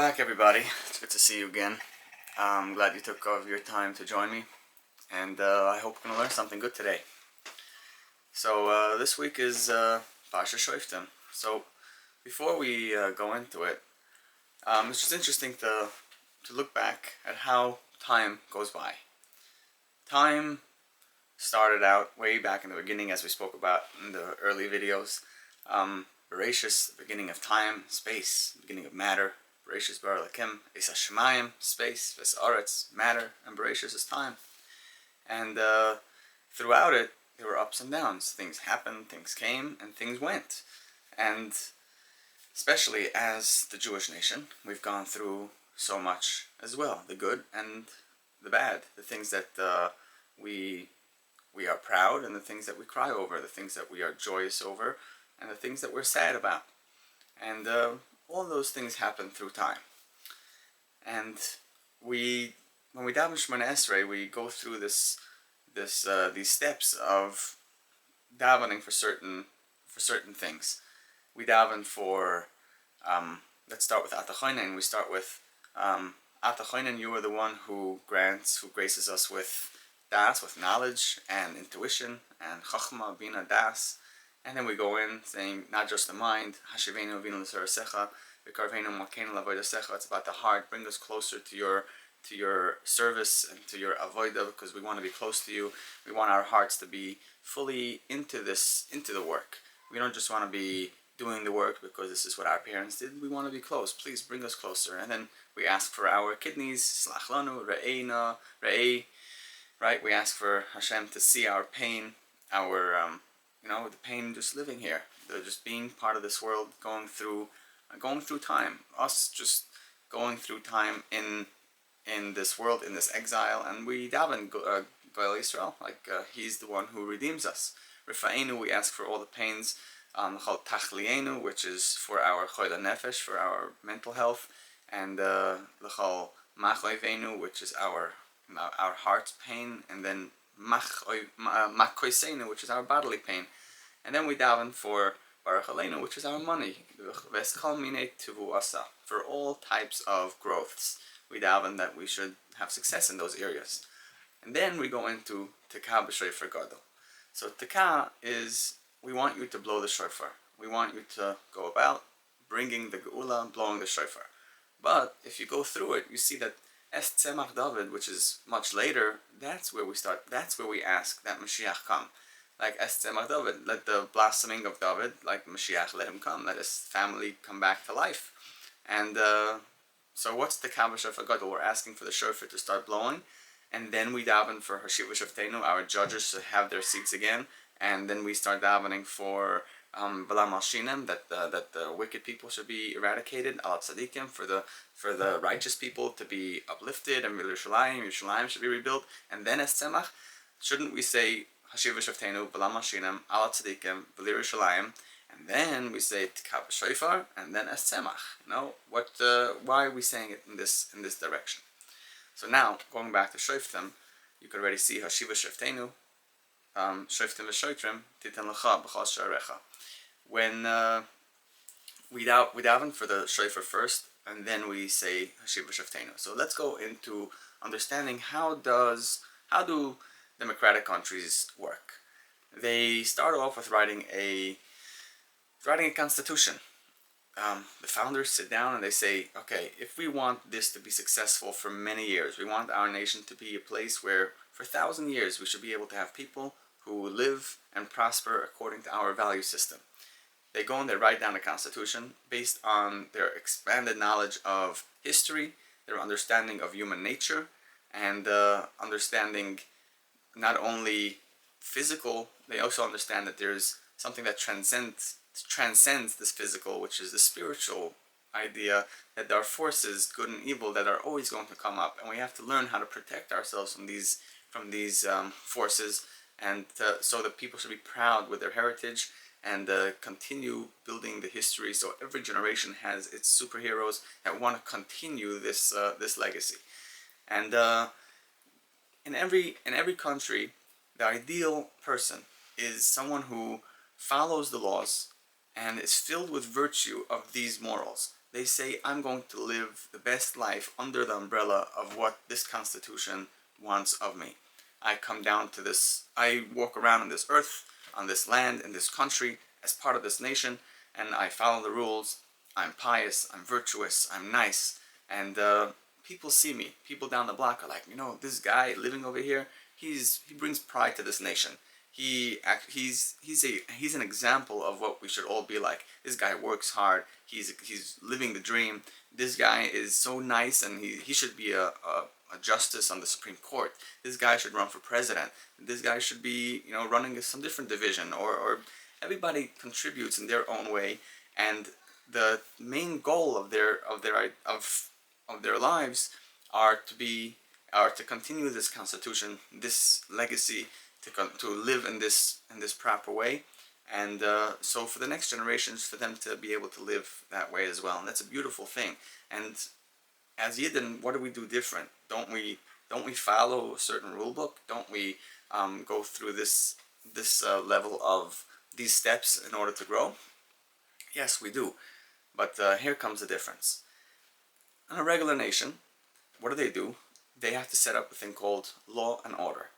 back, everybody. It's good to see you again. I'm glad you took off your time to join me, and I hope we're going to learn something good today. So this week is Parsha Shoftim. So before we go into it, it's just interesting to look back at how time goes by. Time started out way back in the beginning, as we spoke about in the early videos. Bereshis, the beginning of time, space, beginning of matter. Bereshis bar Elokim, es hashemayim, space, ves aretz, matter, and Bereshis is time. And throughout it, there were ups and downs. Things happened, things came, and things went. And especially as the Jewish nation, we've gone through so much as well. The good and the bad. The things that we are proud, and the things that we cry over. The things that we are joyous over, and the things that we're sad about. And all those things happen through time. And when we daven Shemona Esrei, we go through these steps of davening for certain things. We daven for let's start with Atachoinen. We start with Atachoinen. You are the one who graces us with das, with knowledge and intuition and Chachma, Bina, das. And then we go in saying not just the mind, Hashivenu Avinu L'Sarasecha, V'Karvenu Malkeinu L'Avodasecha. It's about the heart. Bring us closer to your service and to your avodah, because we want to be close to you. We want our hearts to be fully into the work. We don't just want to be doing the work because this is what our parents did. We want to be close. Please bring us closer. And then we ask for our kidneys, Slach Lanu, Re'ei, right? We ask for Hashem to see our pain, our the pain just living here, just being part of this world, going through time, us just going through time in this world, in this exile, and we daven Goel Yisrael, like He's the one who redeems us. Rifa'enu, we ask for all the pains, Chol Tachlienu, which is for our Choyle Nefesh, for our mental health, and L'chol Machloivenu, which is our heart's pain, and then Makkoisenu, which is our bodily pain. And then we daven for Baruch Aleinu, which is our money, for all types of growths. We daven that we should have success in those areas. And then we go into Tekah b'shofar gadol. So Tekah is, we want you to blow the shofar. We want you to go about bringing the geula, blowing the shofar. But if you go through it, you see that Es Tzemach David, which is much later, that's where we start. That's where we ask that Mashiach come. Like Es Tzemach David, let the blossoming of David, like Mashiach, let him come. Let his family come back to life. And so what's the Tekah b'shofar gadol? We're asking for the shofar to start blowing. And then we daven for Hashiva Shoftenu, our judges, to have their seats again. And then we start davening for V'la Malshinem, that the wicked people should be eradicated, Al Tzadikim, for the righteous people to be uplifted, and Yerushalayim should be rebuilt. And then Es Tzemach, shouldn't we say Hashiva Shoftenu, V'la Malshinem, Al Tzadikim, V'li Yerushalayim, and then we say Tekah b'shofar, and then Es Tzemach? Why are we saying it in this direction? So now, going back to Shoftim, you can already see Hashiva Shoftenu, Shoftim v'Shotrim, Titan L'cha B'chal Sha'arecha. When we daven for the shofar first, and then we say Hashiva Shoftenu. So let's go into understanding how do democratic countries work. They start off with writing a constitution. The founders sit down and they say, okay, if we want this to be successful for many years, we want our nation to be a place where for 1,000 years we should be able to have people who live and prosper according to our value system. They go and they write down a constitution based on their expanded knowledge of history, their understanding of human nature, and understanding not only physical, they also understand that there's something that transcends this physical, which is the spiritual idea, that there are forces, good and evil, that are always going to come up, and we have to learn how to protect ourselves from these forces, and so that people should be proud with their heritage and continue building the history. So every generation has its superheroes that want to continue this legacy. And in every country, the ideal person is someone who follows the laws and is filled with virtue of these morals. they say, I'm going to live the best life under the umbrella of what this Constitution wants of me. I come down to this, I walk around on this earth, on this land, in this country, as part of this nation, and I follow the rules. I'm pious, I'm virtuous, I'm nice, and people see me. People down the block are like, this guy living over here, he brings pride to this nation. He's an example of what we should all be like. This guy works hard. He's living the dream. This guy is so nice, and he should be a justice on the Supreme Court. This guy should run for president. This guy should be running some different division, or everybody contributes in their own way, and the main goal of their lives are to continue this Constitution, this legacy, to live in this proper way, and so for the next generations, for them to be able to live that way as well. And that's a beautiful thing. And as Yidden, what do we do different? Don't we follow a certain rule book? Don't we go through this level of these steps in order to grow? Yes, we do. But here comes the difference. In a regular nation, what do? They have to set up a thing called law and order.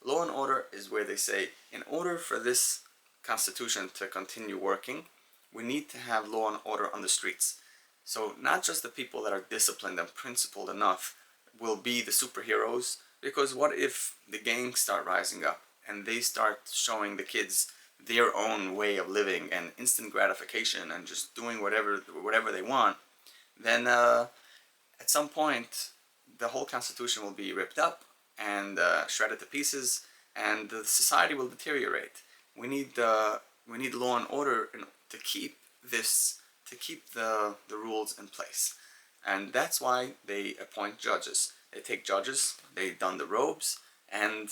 Law and order is where they say, in order for this Constitution to continue working, we need to have law and order on the streets. So not just the people that are disciplined and principled enough will be the superheroes, because what if the gangs start rising up and they start showing the kids their own way of living and instant gratification and just doing whatever they want? Then at some point the whole Constitution will be ripped up and shredded to pieces, and the society will deteriorate. We need law and order to keep the rules in place, and that's why they appoint judges. They take judges, they don the robes, and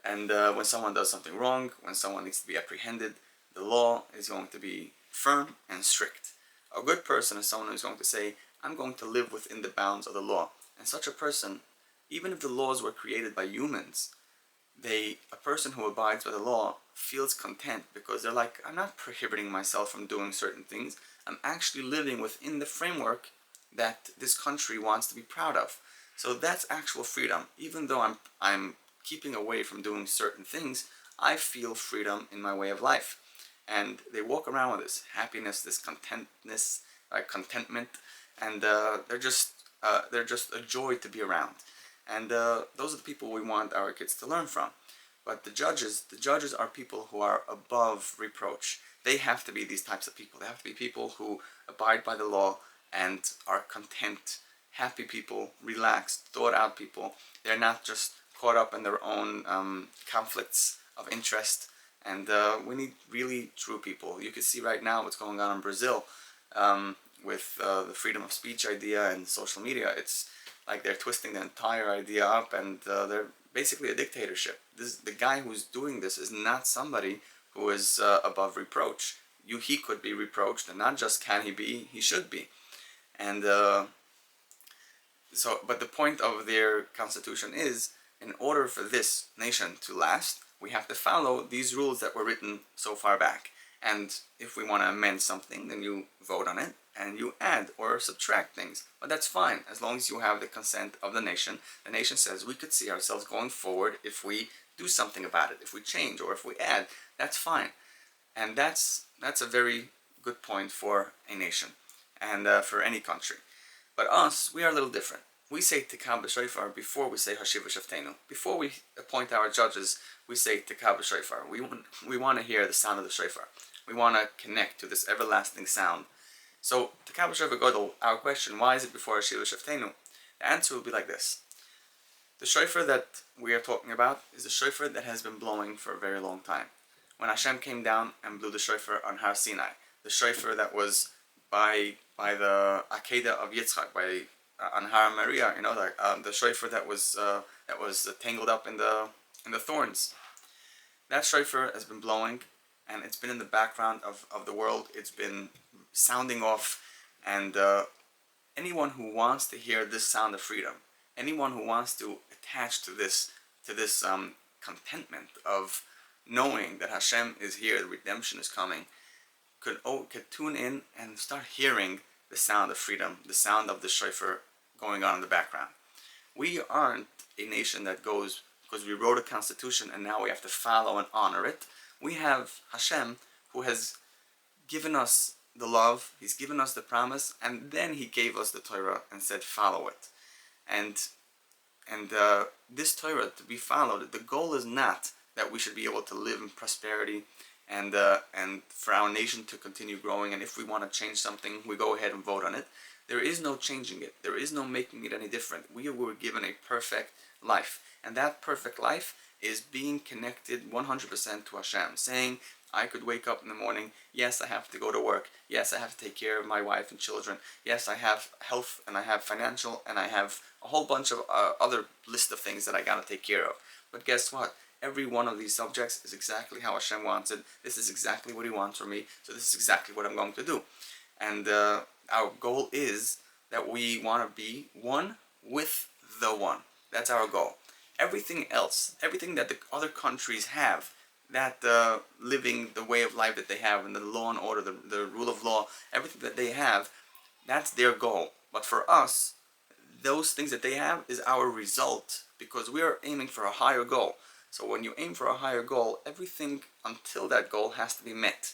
when someone does something wrong, when someone needs to be apprehended, the law is going to be firm and strict. A good person is someone who's going to say, I'm going to live within the bounds of the law. And such a person, even if the laws were created by humans, a person who abides by the law feels content, because they're like, I'm not prohibiting myself from doing certain things. I'm actually living within the framework that this country wants to be proud of. So that's actual freedom. Even though I'm keeping away from doing certain things, I feel freedom in my way of life. And they walk around with this happiness, this contentment, and they're just a joy to be around. And those are the people we want our kids to learn from. But the judges are people who are above reproach. They have to be these types of people. They have to be people who abide by the law and are content, happy people, relaxed, thought out people. They're not just caught up in their own conflicts of interest. And we need really true people. You can see right now what's going on in Brazil with the freedom of speech idea and social media. It's like they're twisting the entire idea up, and they're basically a dictatorship. The guy who's doing this is not somebody who is above reproach. He could be reproached, and not just can he be, he should be. And but the point of their constitution is, in order for this nation to last, we have to follow these rules that were written so far back. And if we want to amend something, then you vote on it and you add or subtract things. But that's fine, as long as you have the consent of the nation. The nation says we could see ourselves going forward if we do something about it, if we change or if we add. That's fine. And that's a very good point for a nation and for any country. But us, we are a little different. We say Tikah b'shofar before we say Hashiva Shoftenu. Before we appoint our judges, we say Tikah b'shofar. We want to hear the sound of the shofar. We want to connect to this everlasting sound. So, Tikah b'shofar Gadol, our question, why is it before Hashiva Shoftenu? The answer will be like this. The shofar that we are talking about is the shofar that has been blowing for a very long time. When Hashem came down and blew the shofar on Har Sinai, the shofar that was by the Akedah of Yitzchak, on Har Maria, the shofar that was tangled up in the thorns. That shofar has been blowing, and it's been in the background of the world. It's been sounding off, and anyone who wants to hear this sound of freedom, anyone who wants to attach to this contentment of knowing that Hashem is here, the redemption is coming, could tune in and start hearing the the sound of freedom, the sound of the shofar going on in the background. We aren't a nation that goes because we wrote a constitution and now we have to follow and honor it. We have Hashem, who has given us the love, He's given us the promise, and then He gave us the Torah and said, follow it. And this Torah to be followed, the goal is not that we should be able to live in prosperity and for our nation to continue growing, and if we want to change something, we go ahead and vote on it. There is no changing it. There is no making it any different. We were given a perfect life, and that perfect life is being connected 100% to Hashem, saying, I could wake up in the morning, yes, I have to go to work, yes, I have to take care of my wife and children, yes, I have health, and I have financial, and I have a whole bunch of other list of things that I gotta take care of. But guess what? Every one of these subjects is exactly how Hashem wants it. This is exactly what He wants from me, so this is exactly what I'm going to do. And our goal is that we want to be one with the one. That's our goal. Everything else, everything that the other countries have, that living the way of life that they have, and the law and order, the rule of law, everything that they have, that's their goal. But for us, those things that they have is our result, because we are aiming for a higher goal. So when you aim for a higher goal, everything until that goal has to be met.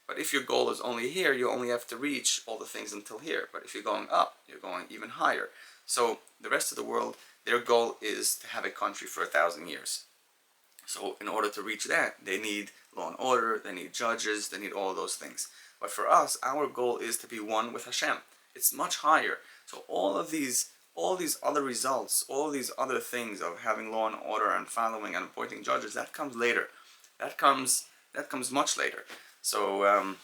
But if your goal is only here, you only have to reach all the things until here. But if you're going up, you're going even higher. So the rest of the world, their goal is to have a country for 1,000 years. So in order to reach that, they need law and order, they need judges, they need all those things. But for us, our goal is to be one with Hashem. It's much higher. So all these other results, all these other things of having law and order and following and appointing judges, that comes later. That comes much later. So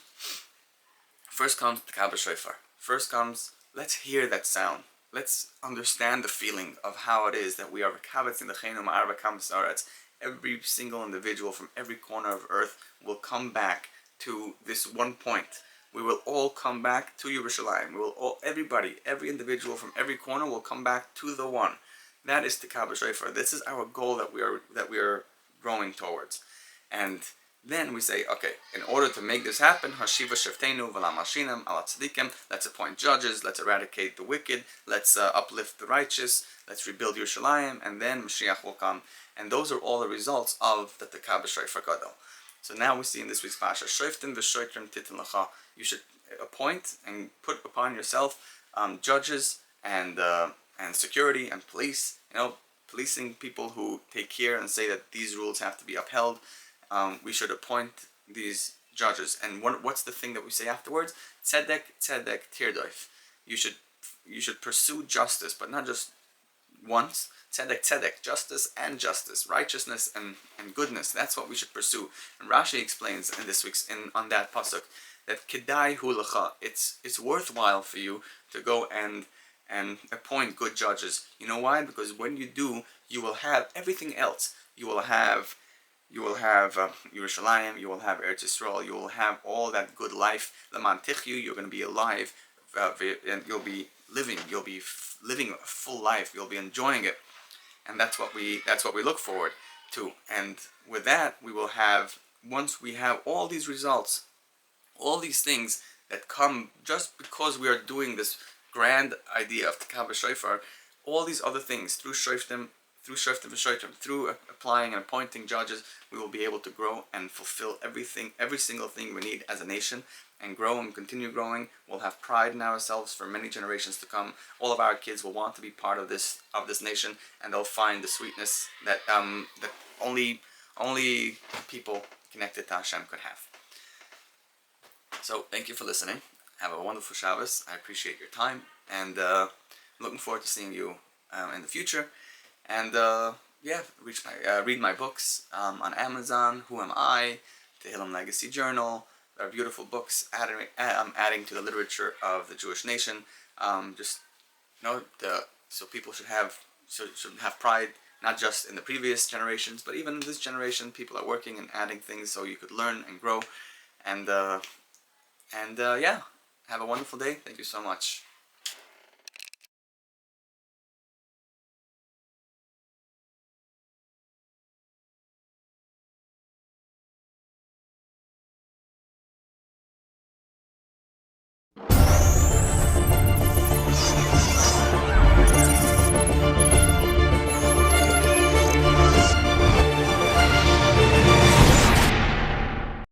first comes the Kabbalah Shofar. First comes, let's hear that sound. Let's understand the feeling of how it is that we are v'kabetzin l'cheinu ma'arba kamasaretz. Every single individual from every corner of earth will come back to this one point. We will all come back to Yerushalayim. We will all, every individual from every corner will come back to the one. That is the Kabbalah Shofar. This is our goal that we are growing towards. And then we say, okay, in order to make this happen, Hashiva Shoftenu v'lam Hashinam ala tzadikim. Let's appoint judges. Let's eradicate the wicked. Let's uplift the righteous. Let's rebuild Yerushalayim, and then Mashiach will come. And those are all the results of the Kabbalah Shofar Gadol. So now we see in this week's Parsha, Shoftim v'shoitrim titin lecha. You should appoint and put upon yourself judges and security and police. Policing people who take care and say that these rules have to be upheld. We should appoint these judges. And what's the thing that we say afterwards? Tzedek, tzedek, tirdoif. You should pursue justice, but not just once. Tzedek, tzedek, justice and justice, righteousness and goodness. That's what we should pursue. And Rashi explains in this week's on that pasuk that kedai hu lecha. It's worthwhile for you to go and appoint good judges. You know why? Because when you do, you will have everything else. You will have Yerushalayim, you will have Eretz Yisrael, you will have all that good life. L'man tichyu, you're going to be alive, and you'll be living a full life. You'll be enjoying it, and that's what we look forward to. And with that, we will have, once we have all these results, all these things that come just because we are doing this grand idea of the Kabbalah Shofar, all these other things through Shoftim v'shoitrim, through applying and appointing judges, we will be able to grow and fulfill every single thing we need as a nation, and grow and continue growing. We'll have pride in ourselves for many generations to come. All of our kids will want to be part of this nation, and they'll find the sweetness that only people connected to Hashem could have. So thank you for listening. Have a wonderful Shabbos. I appreciate your time, and looking forward to seeing you in the future. And read my books on Amazon. Who Am I? Tehillim Legacy Journal. They're beautiful books adding to the literature of the Jewish nation. So people should have pride, not just in the previous generations, but even in this generation. People are working and adding things so you could learn and grow. And have a wonderful day. Thank you so much.